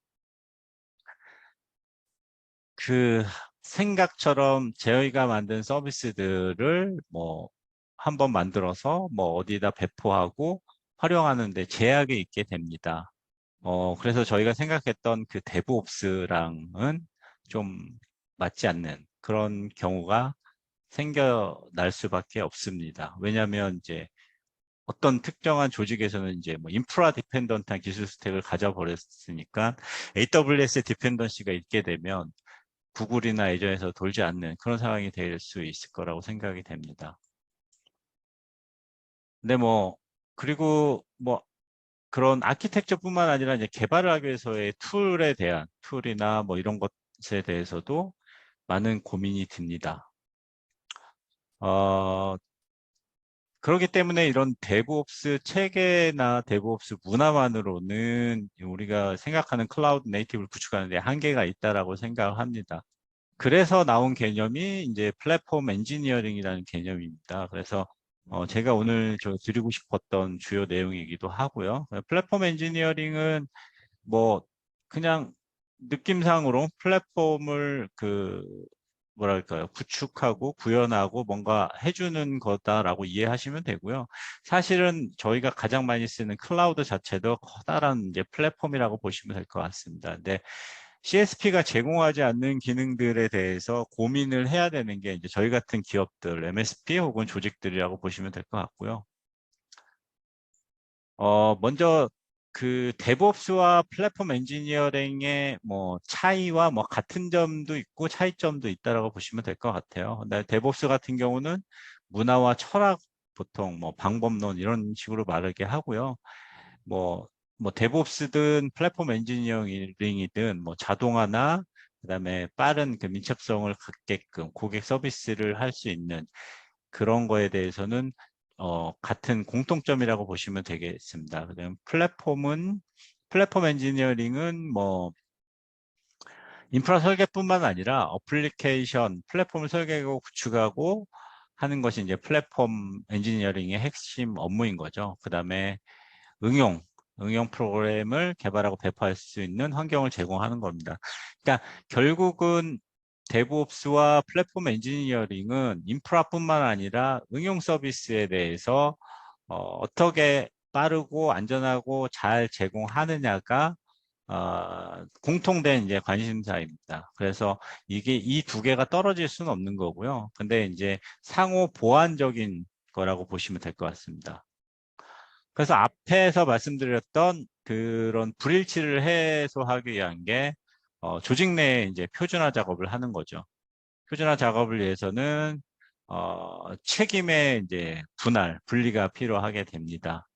그 생각처럼 저희가 만든 서비스들을 뭐 한번 만들어서 뭐 어디다 배포하고 활용하는 데 제약이 있게 됩니다. 그래서 저희가 생각했던 그 데브옵스랑은 좀 맞지 않는 그런 경우가 생겨날 수밖에 없습니다. 왜냐하면 이제 어떤 특정한 조직에서는 이제 뭐 인프라 디펜던트한 기술 스택을 가져버렸으니까 AWS 디펜던시가 있게 되면 구글이나 애저에서 돌지 않는 그런 상황이 될 수 있을 거라고 생각이 됩니다. 근데 뭐 그리고 뭐 그런 아키텍처뿐만 아니라 이제 개발을 하기 위해서의 툴에 대한 툴이나 뭐 이런 것에 대해서도 많은 고민이 듭니다. 어, 그렇기 때문에 이런 데브옵스 체계나 데브옵스 문화만으로는 우리가 생각하는 클라우드 네이티브를 구축하는 데 한계가 있다라고 생각을 합니다. 그래서 나온 개념이 이제 플랫폼 엔지니어링이라는 개념입니다. 그래서 제가 오늘 드리고 싶었던 주요 내용이기도 하고요. 플랫폼 엔지니어링은 뭐 그냥 느낌상으로 플랫폼을 그 뭐랄까요 구축하고 구현하고 뭔가 해주는 거다라고 이해하시면 되고요. 사실은 저희가 가장 많이 쓰는 클라우드 자체도 커다란 이제 플랫폼이라고 보시면 될 것 같습니다. 근데 CSP가 제공하지 않는 기능들에 대해서 고민을 해야 되는 게 이제 저희 같은 기업들, MSP 혹은 조직들이라고 보시면 될 것 같고요. 먼저 그 데브옵스와 플랫폼 엔지니어링의 뭐 차이와 뭐 같은 점도 있고 차이점도 있다라고 보시면 될 것 같아요. 근데 데브옵스 같은 경우는 문화와 철학 보통 뭐 방법론 이런 식으로 말하게 하고요. 뭐, 뭐 데브옵스든 플랫폼 엔지니어링이든 뭐 자동화나 그다음에 빠른 그 민첩성을 갖게끔 고객 서비스를 할 수 있는 그런 거에 대해서는 같은 공통점이라고 보시면 되겠습니다. 그다음 플랫폼 엔지니어링은 뭐 인프라 설계뿐만 아니라 어플리케이션 플랫폼을 설계하고 구축하고 하는 것이 이제 플랫폼 엔지니어링의 핵심 업무인 거죠. 그다음에 응용, 응용 프로그램을 개발하고 배포할 수 있는 환경을 제공하는 겁니다. 그러니까 결국은 데브옵스와 플랫폼 엔지니어링은 인프라뿐만 아니라 응용 서비스에 대해서 어떻게 빠르고 안전하고 잘 제공하느냐가 공통된 이제 관심사입니다. 그래서 이게 이 두 개가 떨어질 수는 없는 거고요. 근데 이제 상호 보완적인 거라고 보시면 될 것 같습니다. 그래서 앞에서 말씀드렸던 그런 불일치를 해소하기 위한 게 조직 내에 이제 표준화 작업을 하는 거죠. 표준화 작업을 위해서는 책임의 이제 분리가 필요하게 됩니다.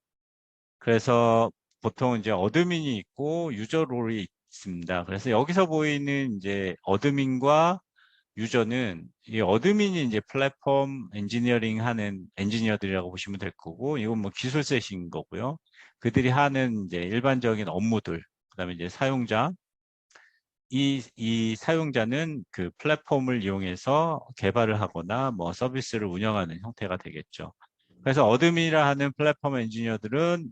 그래서 보통 이제 어드민이 있고 유저 롤이 있습니다. 그래서 여기서 보이는 이제 어드민과 유저는 이 어드민이 이제 플랫폼 엔지니어링 하는 엔지니어들이라고 보시면 될 거고, 이건 뭐 기술셋인 거고요. 그들이 하는 이제 일반적인 업무들, 그다음에 이제 사용자, 이 사용자는 그 플랫폼을 이용해서 개발을 하거나 뭐 서비스를 운영하는 형태가 되겠죠. 그래서 어드민이라 하는 플랫폼 엔지니어들은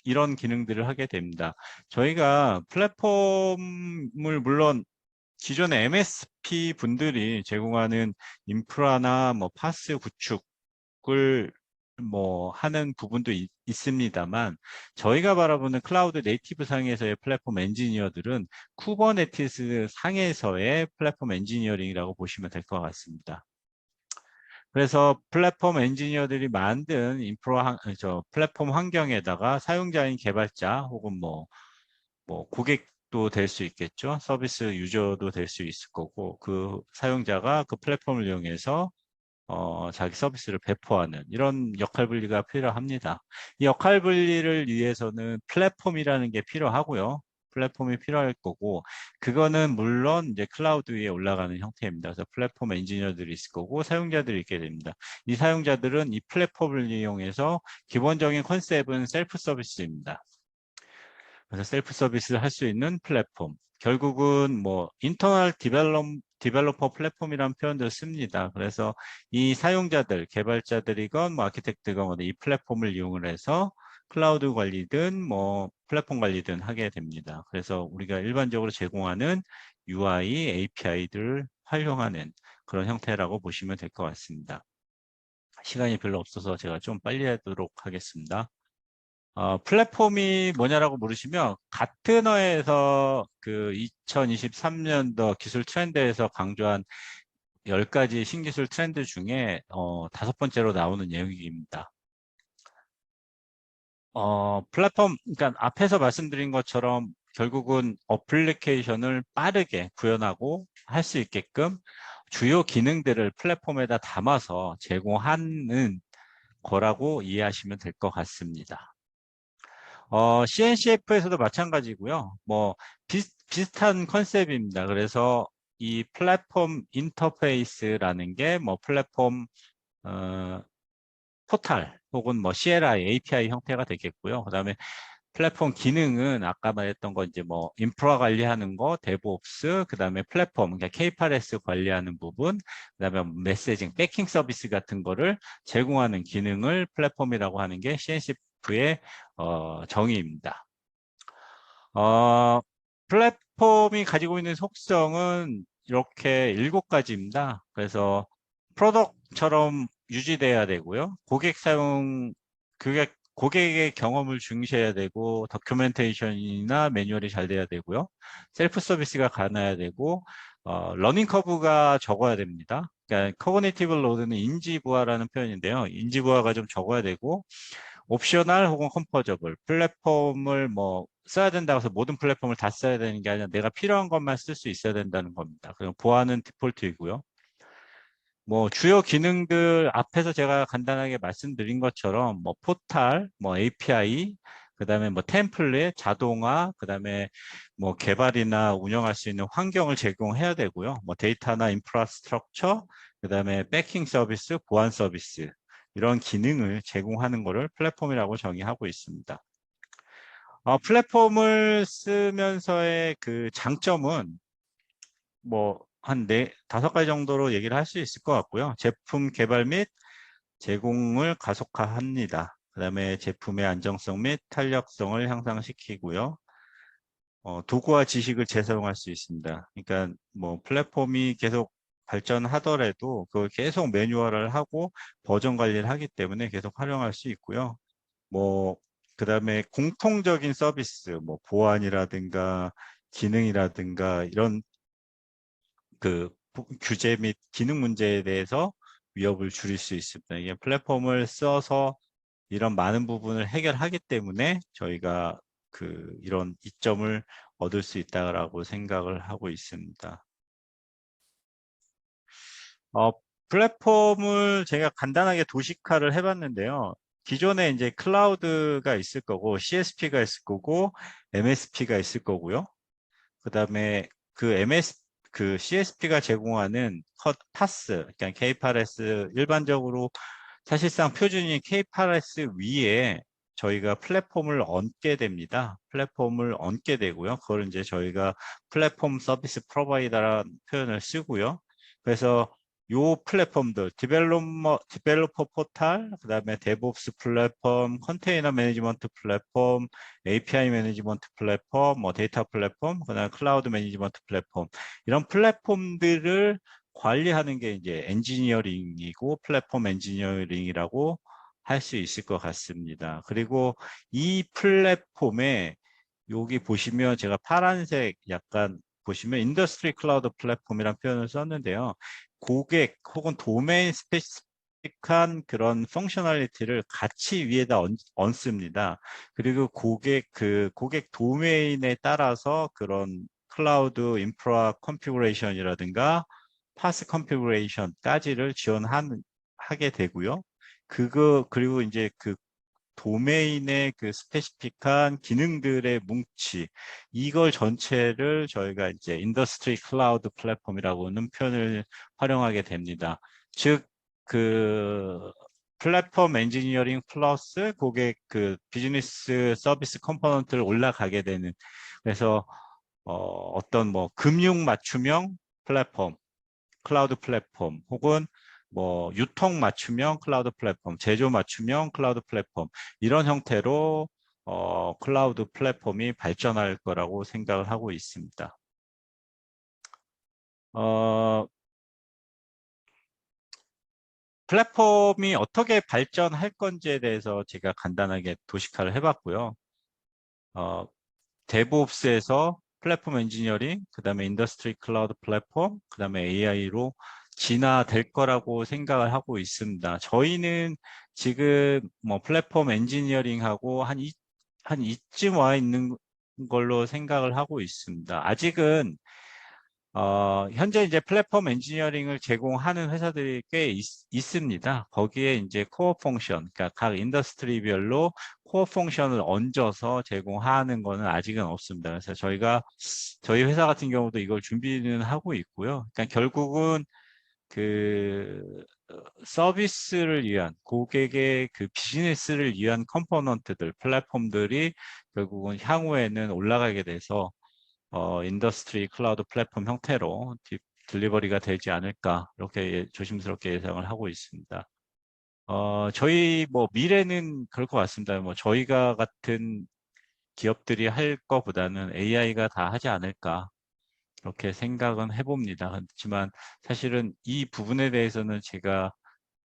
이런 기능들을 하게 됩니다. 저희가 플랫폼을 물론 기존의 MSP 분들이 제공하는 인프라나 뭐 파스 구축을 뭐 하는 부분도 있습니다만 저희가 바라보는 클라우드 네이티브 상에서의 플랫폼 엔지니어들은 쿠버네티스 상에서의 플랫폼 엔지니어링이라고 보시면 될 것 같습니다. 그래서 플랫폼 엔지니어들이 만든 플랫폼 환경에다가 사용자인 개발자 혹은 뭐 고객도 될 수 있겠죠. 서비스 유저도 될 수 있을 거고 그 사용자가 그 플랫폼을 이용해서 자기 서비스를 배포하는 이런 역할 분리가 필요합니다. 이 역할 분리를 위해서는 플랫폼이라는 게 필요하고요. 플랫폼이 필요할 거고, 그거는 물론 이제 클라우드 위에 올라가는 형태입니다. 그래서 플랫폼 엔지니어들이 있을 거고, 사용자들이 있게 됩니다. 이 사용자들은 이 플랫폼을 이용해서 기본적인 컨셉은 셀프 서비스입니다. 그래서 셀프 서비스를 할 수 있는 플랫폼. 결국은 뭐 인터널 디벨로퍼 플랫폼이라는 표현을 씁니다. 그래서 이 사용자들, 개발자들이건 뭐 아키텍트건 이 플랫폼을 이용을 해서 클라우드 관리든 뭐 플랫폼 관리든 하게 됩니다. 그래서 우리가 일반적으로 제공하는 UI, API들을 활용하는 그런 형태라고 보시면 될 것 같습니다. 시간이 별로 없어서 제가 좀 빨리 하도록 하겠습니다. 플랫폼이 뭐냐라고 물으시면 가트너에서 그 2023년도 기술 트렌드에서 강조한 10가지 신기술 트렌드 중에 5번째로 나오는 내용입니다. 플랫폼, 그러니까 앞에서 말씀드린 것처럼 결국은 어플리케이션을 빠르게 구현하고 할 수 있게끔 주요 기능들을 플랫폼에다 담아서 제공하는 거라고 이해하시면 될 것 같습니다. CNCF에서도 마찬가지고요. 뭐 비슷한 컨셉입니다. 그래서 이 플랫폼 인터페이스라는 게 뭐 플랫폼 어, 포탈 혹은 뭐 CLI, API 형태가 되겠고요. 그다음에 플랫폼 기능은 아까 말했던 거 이제 뭐 인프라 관리하는 거, 데브옵스, 그다음에 플랫폼, 그러니까 K8S 관리하는 부분, 그다음에 메시징, 백킹 서비스 같은 거를 제공하는 기능을 플랫폼이라고 하는 게 CNCF의 정의입니다. 플랫폼이 가지고 있는 속성은 이렇게 7가지입니다. 그래서 프로덕트처럼 유지돼야 되고요. 고객의 경험을 중시해야 되고, 다큐멘테이션이나 매뉴얼이 잘 돼야 되고요. 셀프 서비스가 가능해야 되고, 러닝 커브가 적어야 됩니다. 그러니까 커그니티브 로드는 인지 부하라는 표현인데요. 인지 부하가 좀 적어야 되고, 옵셔널 혹은 컴포저블 플랫폼을 뭐 써야 된다고 해서 모든 플랫폼을 다 써야 되는 게 아니라 내가 필요한 것만 쓸 수 있어야 된다는 겁니다. 그럼 보안은 디폴트이고요. 뭐 주요 기능들 앞에서 제가 간단하게 말씀드린 것처럼 뭐 포탈, 뭐 API, 그다음에 뭐 템플릿, 자동화, 그다음에 뭐 개발이나 운영할 수 있는 환경을 제공해야 되고요. 뭐 데이터나 인프라스트럭처, 그다음에 백킹 서비스, 보안 서비스 이런 기능을 제공하는 것을 플랫폼이라고 정의하고 있습니다. 플랫폼을 쓰면서의 그 장점은 뭐 한 5가지 정도로 얘기를 할 수 있을 것 같고요. 제품 개발 및 제공을 가속화합니다. 그다음에 제품의 안정성 및 탄력성을 향상시키고요. 도구와 지식을 재사용할 수 있습니다. 그러니까 뭐 플랫폼이 계속 발전하더라도 그걸 계속 매뉴얼을 하고 버전 관리를 하기 때문에 계속 활용할 수 있고요. 뭐 그다음에 공통적인 서비스, 뭐 보안이라든가 기능이라든가 이런 그 규제 및 기능 문제에 대해서 위협을 줄일 수 있습니다. 이게 플랫폼을 써서 이런 많은 부분을 해결하기 때문에 저희가 이런 이점을 얻을 수 있다고 생각을 하고 있습니다. 어, 플랫폼을 제가 간단하게 도식화를 해봤는데요. 기존에 이제 클라우드가 있을 거고, CSP가 있을 거고, MSP가 있을 거고요. 그 다음에 그 CSP가 제공하는 파스, 그러니까 K8S 일반적으로 사실상 표준이 K8S 위에 저희가 플랫폼을 얹게 됩니다. 플랫폼을 얹게 되고요. 그걸 이제 저희가 플랫폼 서비스 프로바이더라는 표현을 쓰고요. 그래서 요 플랫폼들, 디벨로퍼 포탈, 그 다음에 데브옵스 플랫폼, 컨테이너 매니지먼트 플랫폼, API 매니지먼트 플랫폼, 뭐 데이터 플랫폼, 그 다음에 클라우드 매니지먼트 플랫폼, 이런 플랫폼들을 관리하는 게 이제 엔지니어링이고 플랫폼 엔지니어링이라고 할 수 있을 것 같습니다. 그리고 이 플랫폼에 여기 보시면 제가 파란색 약간 보시면 인더스트리 클라우드 플랫폼이라는 표현을 썼는데요. 고객 혹은 도메인 스페시픽한 그런 펑셔널리티를 같이 위에다 얹습니다. 그리고 고객 도메인에 따라서 그런 클라우드 인프라 컨피그레이션이라든가 파스 컨피그레이션까지를 지원하는 하게 되고요. 그리고 이제 그 도메인의 그 스페시픽한 기능들의 뭉치, 이걸 전체를 저희가 이제 인더스트리 클라우드 플랫폼이라고는 표현을 활용하게 됩니다. 즉, 그 플랫폼 엔지니어링 플러스 고객 그 비즈니스 서비스 컴포넌트를 올라가게 되는, 그래서 어떤 뭐 금융 맞춤형 플랫폼, 클라우드 플랫폼, 혹은 뭐 유통 맞춤형 클라우드 플랫폼, 제조 맞춤형 클라우드 플랫폼, 이런 형태로 클라우드 플랫폼이 발전할 거라고 생각을 하고 있습니다. 어, 플랫폼이 어떻게 발전할 건지에 대해서 제가 간단하게 도식화를 해봤고요. 어, 데브옵스에서 플랫폼 엔지니어링, 그 다음에 인더스트리 클라우드 플랫폼, 그 다음에 AI로 진화될 거라고 생각을 하고 있습니다. 저희는 지금 뭐 플랫폼 엔지니어링하고 한 이쯤 와 있는 걸로 생각을 하고 있습니다. 아직은 현재 이제 플랫폼 엔지니어링을 제공하는 회사들이 꽤 있습니다. 거기에 이제 코어 펑션, 그러니까 각 인더스트리별로 코어 펑션을 얹어서 제공하는 거는 아직은 없습니다. 그래서 저희 회사 같은 경우도 이걸 준비는 하고 있고요. 그러니까 결국은 그 서비스를 위한 고객의 그 비즈니스를 위한 컴포넌트들, 플랫폼들이 결국은 향후에는 올라가게 돼서 인더스트리 클라우드 플랫폼 형태로 딜리버리가 되지 않을까, 이렇게 조심스럽게 예상을 하고 있습니다. 저희 뭐 미래는 그럴 것 같습니다. 뭐 저희가 같은 기업들이 할 거보다는 AI가 다 하지 않을까, 그렇게 생각은 해봅니다. 그렇지만 사실은 이 부분에 대해서는 제가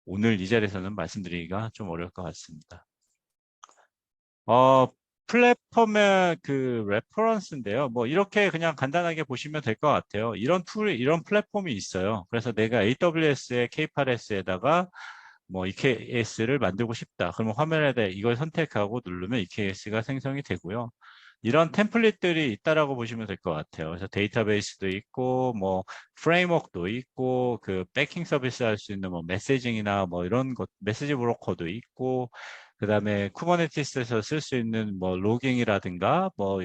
오늘 이 자리에서는 말씀드리기가 좀 어려울 것 같습니다. 어, 플랫폼의 그 레퍼런스인데요. 뭐 이렇게 그냥 간단하게 보시면 될 것 같아요. 이런 플랫폼이 있어요. 그래서 내가 AWS의 K8s에다가 뭐 EKS를 만들고 싶다. 그러면 화면에다 이걸 선택하고 누르면 EKS가 생성이 되고요. 이런 템플릿들이 있다라고 보시면 될 것 같아요. 그래서 데이터베이스도 있고, 뭐 프레임워크도 있고, 그 백킹 서비스 할 수 있는 뭐 메시징이나 뭐 이런 것, 메시지 브로커도 있고, 그다음에 쿠버네티스에서 쓸 수 있는 뭐 로깅이라든가 뭐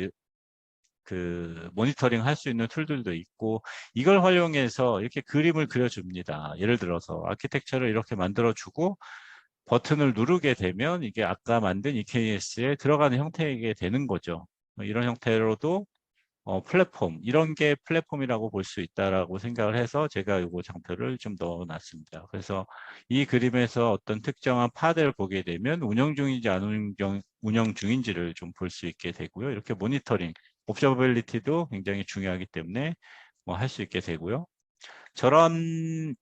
그 모니터링 할 수 있는 툴들도 있고, 이걸 활용해서 이렇게 그림을 그려줍니다. 예를 들어서 아키텍처를 이렇게 만들어주고 버튼을 누르게 되면 이게 아까 만든 EKS에 들어가는 형태이게 되는 거죠. 이런 형태로도 플랫폼, 이런 게 플랫폼이라고 볼 수 있다라고 생각을 해서 제가 이거 장표를 좀 넣어놨습니다. 그래서 이 그림에서 어떤 특정한 파드를 보게 되면 운영 중인지 안 운영 중인지를 좀 볼 수 있게 되고요. 이렇게 모니터링, 옵저버빌리티도 굉장히 중요하기 때문에 뭐 할 수 있게 되고요. 저런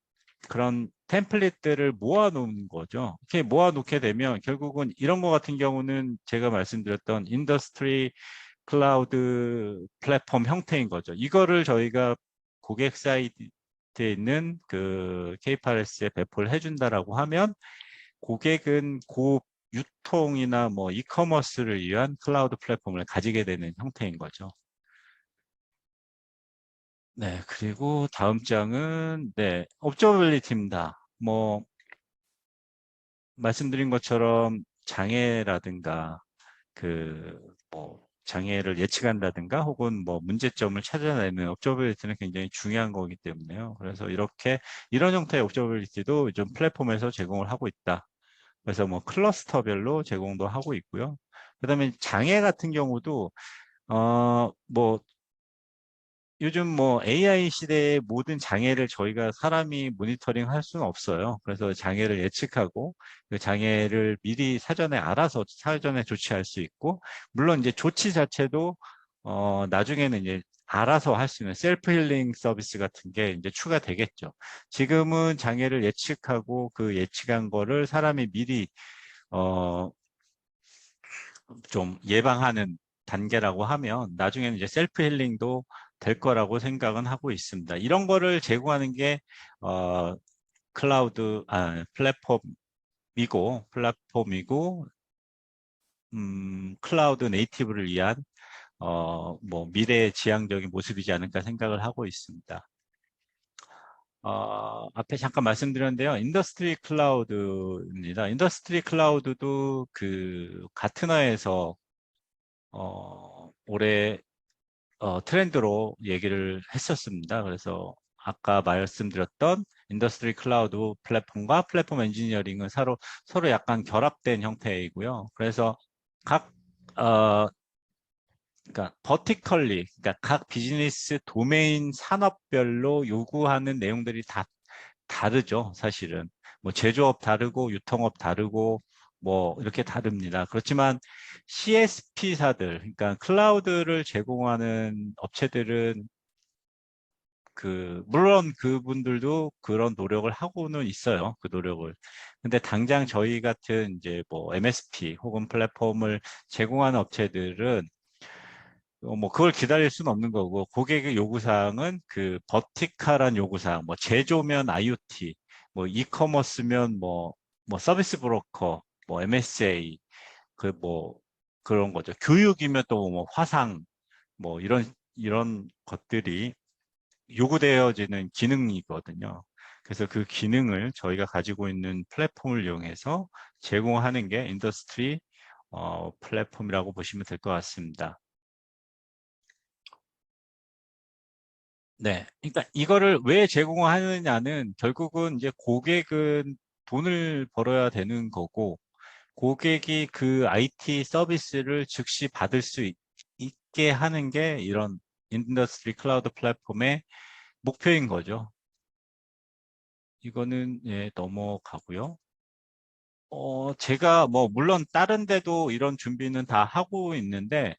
그런 템플릿들을 모아 놓은 거죠. 이렇게 모아 놓게 되면 결국은 이런 거 같은 경우는 제가 말씀드렸던 인더스트리 클라우드 플랫폼 형태인 거죠. 이거를 저희가 고객 사이트에 있는 그 K8s에 배포를 해준다라고 하면 고객은 그 유통이나 뭐 이커머스를 위한 클라우드 플랫폼을 가지게 되는 형태인 거죠. 네, 그리고 다음 장은 네, 업저버빌리티입니다. 뭐 말씀드린 것처럼 장애라든가 그 뭐 장애를 예측한다든가 혹은 뭐 문제점을 찾아내는 업저버빌리티는 굉장히 중요한 거기 때문에요. 그래서 이런 형태의 업저버빌리티도 좀 플랫폼에서 제공을 하고 있다. 그래서 뭐 클러스터별로 제공도 하고 있고요. 그다음에 장애 같은 경우도 뭐 요즘 뭐 AI 시대의 모든 장애를 저희가 사람이 모니터링 할 수는 없어요. 그래서 장애를 예측하고 그 장애를 미리 사전에 알아서 사전에 조치할 수 있고, 물론 이제 조치 자체도 나중에는 이제 알아서 할 수 있는 셀프 힐링 서비스 같은 게 이제 추가되겠죠. 지금은 장애를 예측하고 그 예측한 거를 사람이 미리 어, 좀 예방하는 단계라고 하면 나중에는 이제 셀프 힐링도 될 거라고 생각은 하고 있습니다. 이런 거를 제공하는 게 어, 플랫폼이고 클라우드 네이티브를 위한 뭐 미래의 지향적인 모습이지 않을까 생각을 하고 있습니다. 앞에 잠깐 말씀드렸는데요. 인더스트리 클라우드입니다. 인더스트리 클라우드도 그 가트너에서 올해 트렌드로 얘기를 했었습니다. 그래서 아까 말씀드렸던 인더스트리 클라우드 플랫폼과 플랫폼 엔지니어링은 서로 약간 결합된 형태이고요. 그래서 각 그러니까 버티컬리, 그러니까 각 비즈니스 도메인 산업별로 요구하는 내용들이 다 다르죠, 사실은. 뭐 제조업 다르고 유통업 다르고 뭐 이렇게 다릅니다. 그렇지만 CSP사들, 그러니까 클라우드를 제공하는 업체들은 물론 그분들도 그런 노력을 하고는 있어요. 그 노력을. 근데 당장 저희 같은 이제 뭐 MSP 혹은 플랫폼을 제공하는 업체들은 뭐 그걸 기다릴 수는 없는 거고 고객의 요구사항은 그 버티컬한 요구사항 뭐 제조면 IoT 뭐 이커머스면 뭐 서비스 브로커 뭐 MSA 뭐 그런 거죠. 교육이면 또 뭐 화상 뭐 이런 것들이 요구되어지는 기능이거든요. 그래서 그 기능을 저희가 가지고 있는 플랫폼을 이용해서 제공하는 게 인더스트리 플랫폼이라고 보시면 될 것 같습니다. 네. 그러니까 이거를 왜 제공하느냐는 결국은 이제 고객은 돈을 벌어야 되는 거고 고객이 그 IT 서비스를 즉시 받을 수 있게 하는 게 이런 인더스트리 클라우드 플랫폼의 목표인 거죠. 이거는 예, 넘어가고요. 제가 뭐 물론 다른 데도 이런 준비는 다 하고 있는데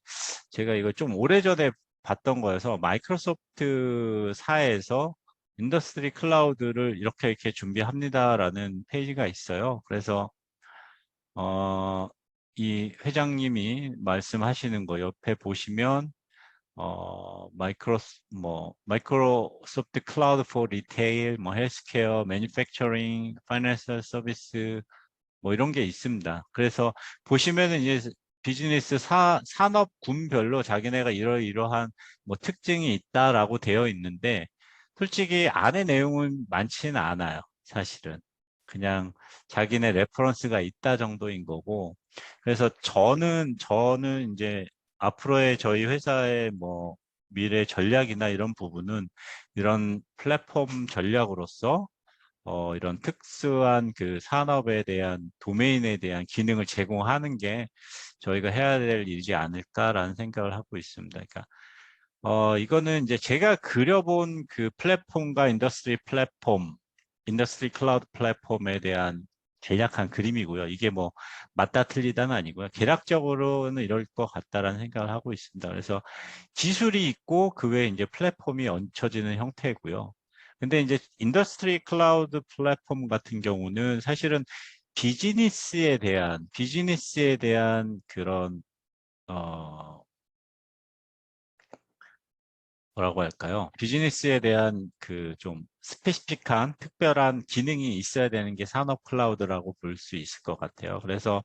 제가 이거 좀 오래전에 봤던 거여서 마이크로소프트 사에서 인더스트리 클라우드를 이렇게 준비합니다라는 페이지가 있어요. 그래서 이 회장님이 말씀하시는 거 옆에 보시면 마이크로소프트 클라우드 for 리테일, 뭐 헬스케어, 매니팩처링, 파이낸셜 서비스 뭐 이런 게 있습니다. 그래서 보시면은 이제 비즈니스 산업군별로 자기네가 이러이러한 뭐 특징이 있다라고 되어 있는데 솔직히 안에 내용은 많지는 않아요. 사실은. 그냥 자기네 레퍼런스가 있다 정도인 거고. 그래서 저는 이제 앞으로의 저희 회사의 뭐 미래 전략이나 이런 부분은 이런 플랫폼 전략으로서 이런 특수한 그 산업에 대한 도메인에 대한 기능을 제공하는 게 저희가 해야 될 일이지 않을까라는 생각을 하고 있습니다. 그러니까 이거는 이제 제가 그려본 그 플랫폼과 인더스트리 클라우드 플랫폼에 대한 간략한 그림이고요. 이게 뭐 맞다 틀리다는 아니고요. 개략적으로는 이럴 것 같다라는 생각을 하고 있습니다. 그래서 기술이 있고 그 외에 이제 플랫폼이 얹혀지는 형태고요. 근데 이제 인더스트리 클라우드 플랫폼 같은 경우는 사실은 비즈니스에 대한 그런 뭐라고 할까요? 비즈니스에 대한 그 좀 스페시픽한 특별한 기능이 있어야 되는 게 산업 클라우드라고 볼 수 있을 것 같아요. 그래서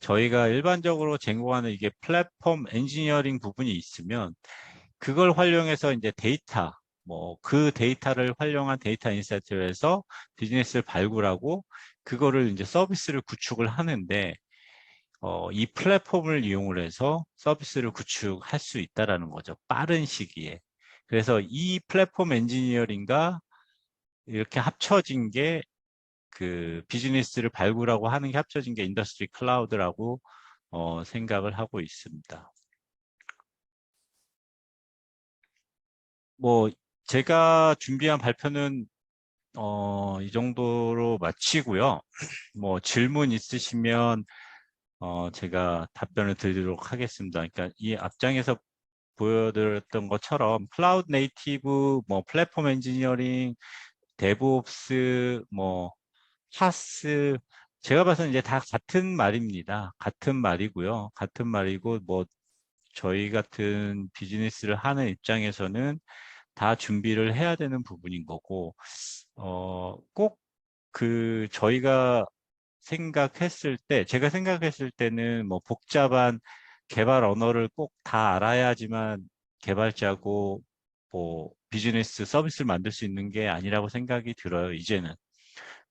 저희가 일반적으로 제공하는 이게 플랫폼 엔지니어링 부분이 있으면 그걸 활용해서 이제 뭐 그 데이터를 활용한 데이터 인사이트에서 비즈니스를 발굴하고 그거를 이제 서비스를 구축을 하는데 이 플랫폼을 이용을 해서 서비스를 구축할 수 있다라는 거죠. 빠른 시기에. 그래서 이 플랫폼 엔지니어링과 이렇게 합쳐진 게 그 비즈니스를 발굴하고 하는 게 합쳐진 게 인더스트리 클라우드라고 생각을 하고 있습니다. 뭐 제가 준비한 발표는 이 정도로 마치고요. 뭐 질문 있으시면 제가 답변을 드리도록 하겠습니다. 그러니까 이 앞장에서 보여드렸던 것처럼 클라우드 네이티브, 뭐 플랫폼 엔지니어링, 데브옵스, 뭐 파스 제가 봐서는 이제 다 같은 말입니다. 같은 말이고요. 같은 말이고 뭐 저희 같은 비즈니스를 하는 입장에서는 다 준비를 해야 되는 부분인 거고 꼭 저희가 제가 생각했을 때는 뭐 복잡한 개발 언어를 꼭 다 알아야지만 개발자고 뭐 비즈니스 서비스를 만들 수 있는 게 아니라고 생각이 들어요. 이제는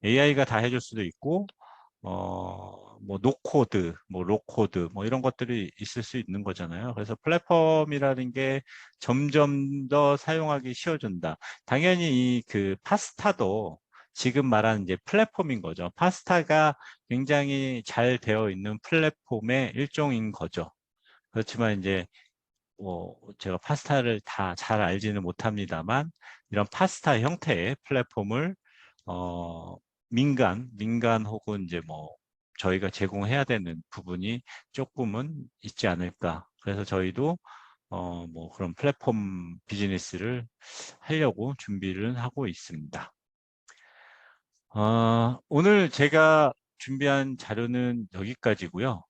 AI가 다 해줄 수도 있고 뭐 노코드, 뭐 로코드, 뭐 이런 것들이 있을 수 있는 거잖아요. 그래서 플랫폼이라는 게 점점 더 사용하기 쉬워진다. 당연히 이 그 파스타도 지금 말하는 이제 플랫폼인 거죠. 파스타가 굉장히 잘 되어 있는 플랫폼의 일종인 거죠. 그렇지만 이제 제가 파스타를 다 잘 알지는 못합니다만 이런 파스타 형태의 플랫폼을 민간 혹은 이제 뭐 저희가 제공해야 되는 부분이 조금은 있지 않을까. 그래서 저희도 뭐 그런 플랫폼 비즈니스를 하려고 준비를 하고 있습니다. 오늘 제가 준비한 자료는 여기까지고요.